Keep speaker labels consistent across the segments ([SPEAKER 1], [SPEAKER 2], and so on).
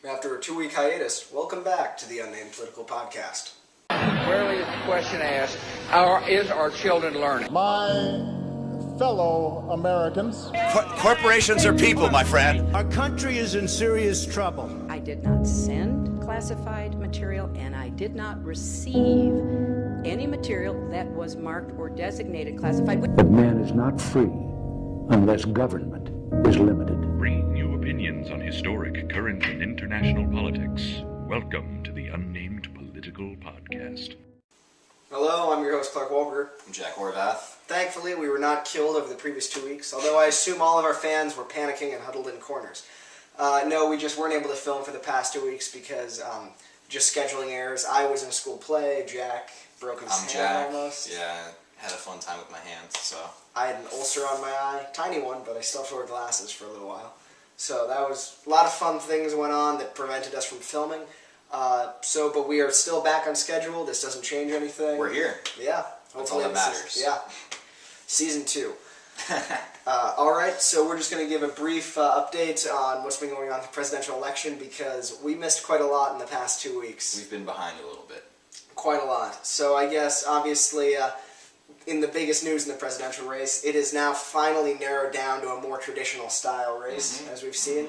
[SPEAKER 1] After a 2-week hiatus, welcome back to the Unnamed Political Podcast.
[SPEAKER 2] Rarely is the question asked, is our children learning?
[SPEAKER 3] My fellow Americans.
[SPEAKER 4] Corporations are people, my friend.
[SPEAKER 5] Our country is in serious trouble.
[SPEAKER 6] I did not send classified material, and I did not receive any material that was marked or designated classified.
[SPEAKER 7] But man is not free unless government is limited.
[SPEAKER 8] Bringing you opinions on historic, current, and international politics. Welcome to the Unnamed Political Podcast.
[SPEAKER 1] Hello, I'm your host, Clark Wahlberger.
[SPEAKER 9] I'm Jack Horvath.
[SPEAKER 1] Thankfully, we were not killed over the previous 2 weeks, although I assume all of our fans were panicking and huddled in corners. No, we just weren't able to film for the past 2 weeks because just scheduling errors. I was in a school play, Jack broke his hand almost.
[SPEAKER 9] Yeah, had a fun time with my hands, so.
[SPEAKER 1] I had an ulcer on my eye, tiny one, but I still have to wear glasses for a little while. So that was a lot of fun things went on that prevented us from filming. But we are still back on schedule. This doesn't change anything.
[SPEAKER 9] We're here.
[SPEAKER 1] Yeah.
[SPEAKER 9] That's all that matters.
[SPEAKER 1] Yeah. Season 2. Alright, so we're just going to give a brief update on what's been going on in the presidential election because we missed quite a lot in the past 2 weeks.
[SPEAKER 9] We've been behind a little bit.
[SPEAKER 1] Quite a lot. So I guess, obviously, in the biggest news in the presidential race, it is now finally narrowed down to a more traditional style race, as we've seen.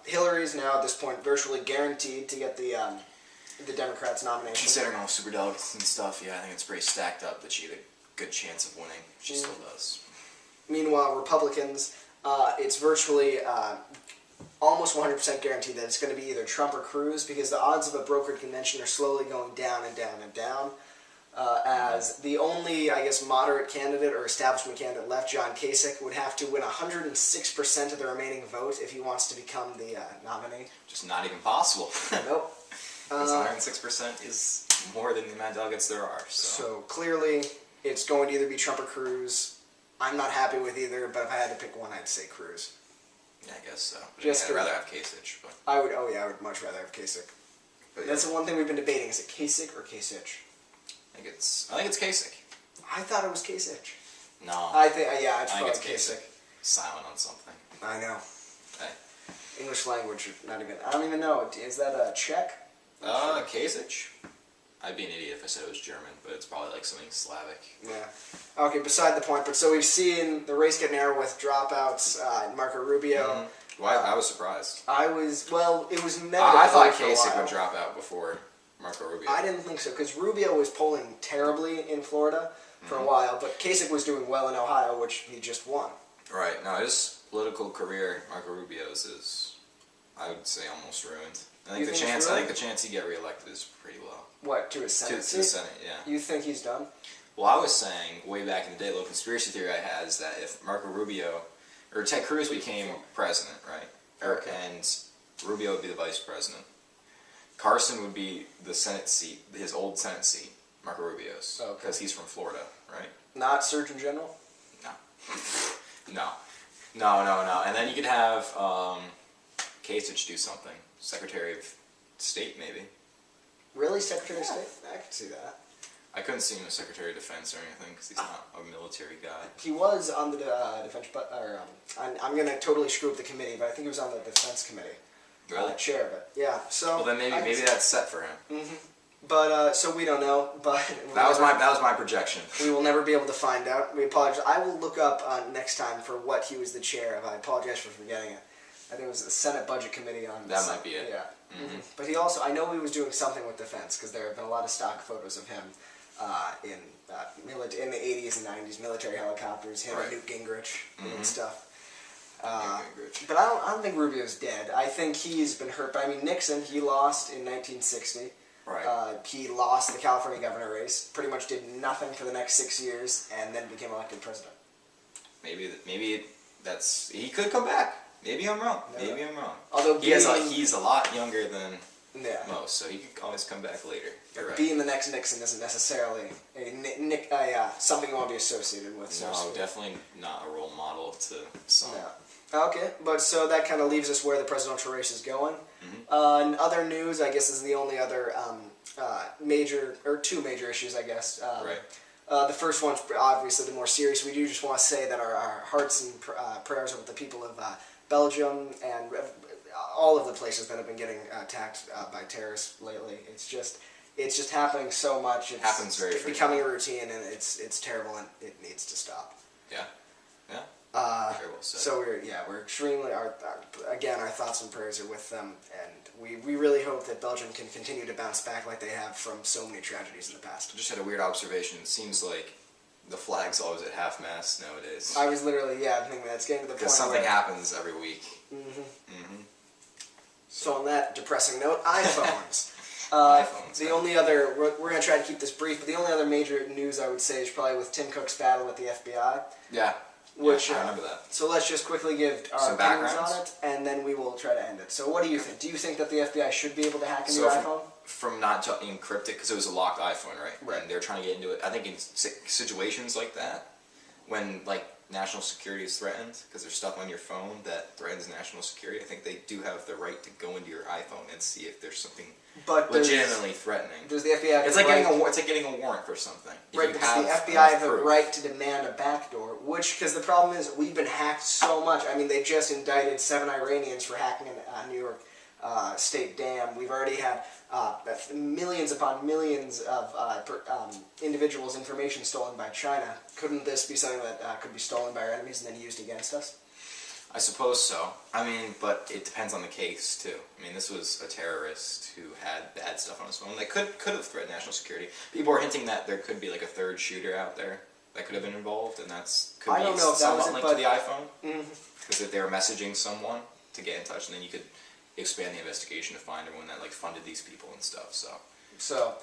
[SPEAKER 1] Hillary is now at this point virtually guaranteed to get the Democrats' nomination.
[SPEAKER 9] Considering all superdelegates and stuff, yeah, I think it's pretty stacked up that she had a good chance of winning. She still does.
[SPEAKER 1] Meanwhile, Republicans, it's virtually almost 100% guaranteed that it's going to be either Trump or Cruz because the odds of a brokered convention are slowly going down and down and down. As the only, I guess, moderate candidate or establishment candidate left, John Kasich, would have to win 106% of the remaining vote if he wants to become the nominee.
[SPEAKER 9] Just not even possible.
[SPEAKER 1] Nope.
[SPEAKER 9] 106% is more than the amount of delegates there are.
[SPEAKER 1] So clearly, it's going to either be Trump or Cruz. I'm not happy with either, but if I had to pick one, I'd say Cruz.
[SPEAKER 9] Yeah, I guess so.
[SPEAKER 1] Just
[SPEAKER 9] I'd rather have Kasich. But
[SPEAKER 1] I would much rather have Kasich. But that's the one thing we've been debating. Is it Kasich or Kasich?
[SPEAKER 9] I think it's Kasich.
[SPEAKER 1] I thought it was Kasich.
[SPEAKER 9] No.
[SPEAKER 1] I think it's
[SPEAKER 9] I
[SPEAKER 1] probably
[SPEAKER 9] think it's
[SPEAKER 1] Kasich.
[SPEAKER 9] Silent on something.
[SPEAKER 1] I know.
[SPEAKER 9] Hey.
[SPEAKER 1] English language, not even. I don't even know. Is that a Czech?
[SPEAKER 9] Kasich? I'd be an idiot if I said it was German, but it's probably like something Slavic.
[SPEAKER 1] Yeah. Okay, beside the point. But so we've seen the race get narrow with dropouts. Marco Rubio.
[SPEAKER 9] Mm-hmm. Well, I was surprised.
[SPEAKER 1] It was negative.
[SPEAKER 9] I thought Kasich would drop out before Marco Rubio.
[SPEAKER 1] I didn't think so, because Rubio was polling terribly in Florida for a while, but Kasich was doing well in Ohio, which he just won.
[SPEAKER 9] Right. No, his political career, Marco Rubio's, is, I would say, almost ruined. I think the chance he get reelected is pretty low.
[SPEAKER 1] What, to his Senate
[SPEAKER 9] To the Senate, yeah.
[SPEAKER 1] You think he's done?
[SPEAKER 9] Well, I was saying, way back in the day, a little conspiracy theory I had is that if Marco Rubio, or Ted Cruz became president, right?
[SPEAKER 1] Okay.
[SPEAKER 9] And Rubio would be the vice president. Carson would be the Senate seat, his old Senate seat, Marco Rubio's, because he's from Florida, right?
[SPEAKER 1] Not Surgeon General?
[SPEAKER 9] No. No. And then you could have Kasich do something. Secretary of State, maybe.
[SPEAKER 1] Really? Secretary of State? I could see that.
[SPEAKER 9] I couldn't see him as Secretary of Defense or anything, because he's not a military guy.
[SPEAKER 1] He was on the defense, I'm going to totally screw up the committee, but I think he was on the defense committee.
[SPEAKER 9] Really?
[SPEAKER 1] Chair, but yeah. So.
[SPEAKER 9] Well, then maybe that's set for him.
[SPEAKER 1] Mm-hmm. But so we don't know. But
[SPEAKER 9] that was my projection.
[SPEAKER 1] We will never be able to find out. We apologize. I will look up next time for what he was the chair of. I apologize for forgetting it. I think it was the Senate Budget Committee on.
[SPEAKER 9] That might be it.
[SPEAKER 1] Yeah. Mm-hmm. But I know he was doing something with defense because there have been a lot of stock photos of him in the 80s and 90s, military helicopters, him and Newt Gingrich and stuff. But I don't think Rubio's dead. I think he's been hurt. But I mean, Nixon, he lost in 1960.
[SPEAKER 9] Right.
[SPEAKER 1] He lost the California governor race, pretty much did nothing for the next 6 years, and then became elected president.
[SPEAKER 9] Maybe he could come back. Maybe I'm wrong.
[SPEAKER 1] No.
[SPEAKER 9] Maybe I'm wrong.
[SPEAKER 1] Although
[SPEAKER 9] he's a lot younger than most, so he could always come back later. You're right.
[SPEAKER 1] Being the next Nixon isn't necessarily something you want to be associated with.
[SPEAKER 9] No, definitely not a role model to some.
[SPEAKER 1] No. Okay, but so that kind of leaves us where the presidential race is going. In other news, I guess, is the only other two major issues, I guess.
[SPEAKER 9] Right.
[SPEAKER 1] The first one's obviously the more serious. We do just want to say that our hearts and prayers are with the people of Belgium and all of the places that have been getting attacked by terrorists lately. It's just happening so much. It
[SPEAKER 9] happens very
[SPEAKER 1] It's becoming a routine, and it's terrible, and it needs to stop.
[SPEAKER 9] Yeah. Very well said.
[SPEAKER 1] So we're extremely our thoughts and prayers are with them, and we really hope that Belgium can continue to bounce back like they have from so many tragedies in the past.
[SPEAKER 9] I just had a weird observation. It seems like the flag's always at half-mast nowadays.
[SPEAKER 1] I was literally thinking that's getting to the point
[SPEAKER 9] because something happens every week.
[SPEAKER 1] So on that depressing note, iPhones.
[SPEAKER 9] iPhones.
[SPEAKER 1] The only other we're going to try to keep this brief, but the only other major news I would say is probably with Tim Cook's battle with the FBI.
[SPEAKER 9] Yeah.
[SPEAKER 1] Which,
[SPEAKER 9] I remember that.
[SPEAKER 1] So let's just quickly give our opinions on it, and then we will try to end it. So what do you think? Do you think that the FBI should be able to hack into your iPhone?
[SPEAKER 9] From not encrypted, because it was a locked iPhone, right? Right. And they're trying to get into it. I think in situations like that, when like national security is threatened, because there's stuff on your phone that threatens national security, I think they do have the right to go into your iPhone and see if there's something legitimately threatening.
[SPEAKER 1] Does the FBI have
[SPEAKER 9] it's like getting a warrant for something.
[SPEAKER 1] Right, but does the FBI have the right to demand a backdoor? Because the problem is we've been hacked so much. I mean, they just indicted 7 Iranians for hacking a New York State dam. We've already had millions upon millions of individuals' information stolen by China. Couldn't this be something that could be stolen by our enemies and then used against us?
[SPEAKER 9] I suppose so. I mean, but it depends on the case, too. I mean, this was a terrorist who had bad stuff on his phone that could have threatened national security. People are hinting that there could be like a third shooter out there that could have been involved, and could be somewhat linked to the iPhone. Because if they were messaging someone to get in touch, and then you could expand the investigation to find everyone that like funded these people and stuff. So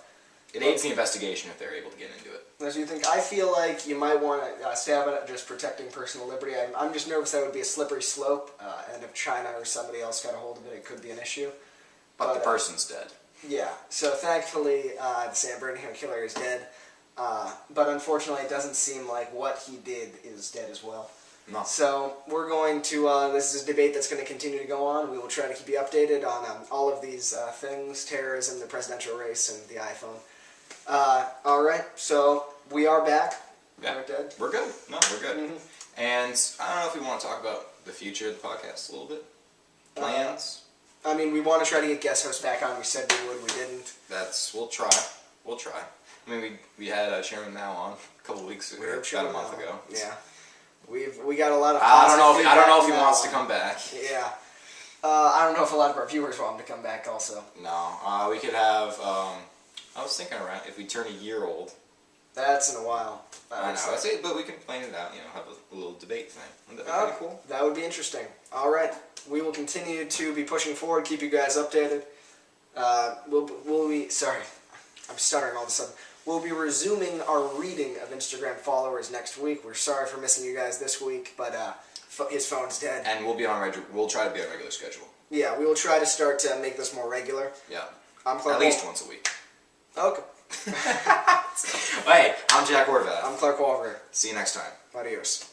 [SPEAKER 9] it aids the investigation if they're able to get into it.
[SPEAKER 1] As you think, I feel like you might want to stab at just protecting personal liberty. I'm just nervous that would be a slippery slope, and if China or somebody else got a hold of it, it could be an issue.
[SPEAKER 9] But the person's dead.
[SPEAKER 1] Yeah, so thankfully the San Bernardino killer is dead, but unfortunately it doesn't seem like what he did is dead as well.
[SPEAKER 9] No.
[SPEAKER 1] So we're going to, this is a debate that's going to continue to go on. We will try to keep you updated on all of these things, terrorism, the presidential race, and the iPhone. Alright, so we are back.
[SPEAKER 9] Yeah, we're good. No, we're good. And I don't know if we want to talk about the future of the podcast a little bit. Plans?
[SPEAKER 1] I mean, we want to try to get guest hosts back on. We said we would, we didn't.
[SPEAKER 9] We'll try. I mean, we had Chairman Mao on a couple of weeks ago, about a month ago.
[SPEAKER 1] Yeah. We got a lot of
[SPEAKER 9] I don't know if he wants to come back.
[SPEAKER 1] Yeah. I don't know if a lot of our viewers want him to come back also.
[SPEAKER 9] No. We could have, I was thinking around, if we turn a year old.
[SPEAKER 1] That's in a while.
[SPEAKER 9] I know, but we can plan it out, have a little debate thing. That'd be
[SPEAKER 1] pretty cool. That would be interesting. Alright. We will continue to be pushing forward, keep you guys updated. Sorry, I'm stuttering all of a sudden. We'll be resuming our reading of Instagram followers next week. We're sorry for missing you guys this week, but his phone's dead.
[SPEAKER 9] And we'll try to be on regular schedule.
[SPEAKER 1] Yeah, we will try to start to make this more regular.
[SPEAKER 9] Yeah.
[SPEAKER 1] At
[SPEAKER 9] least once a week.
[SPEAKER 1] Okay.
[SPEAKER 9] Hey, I'm Jack Orvat.
[SPEAKER 1] I'm Clark Walver.
[SPEAKER 9] See you next time.
[SPEAKER 1] Adios.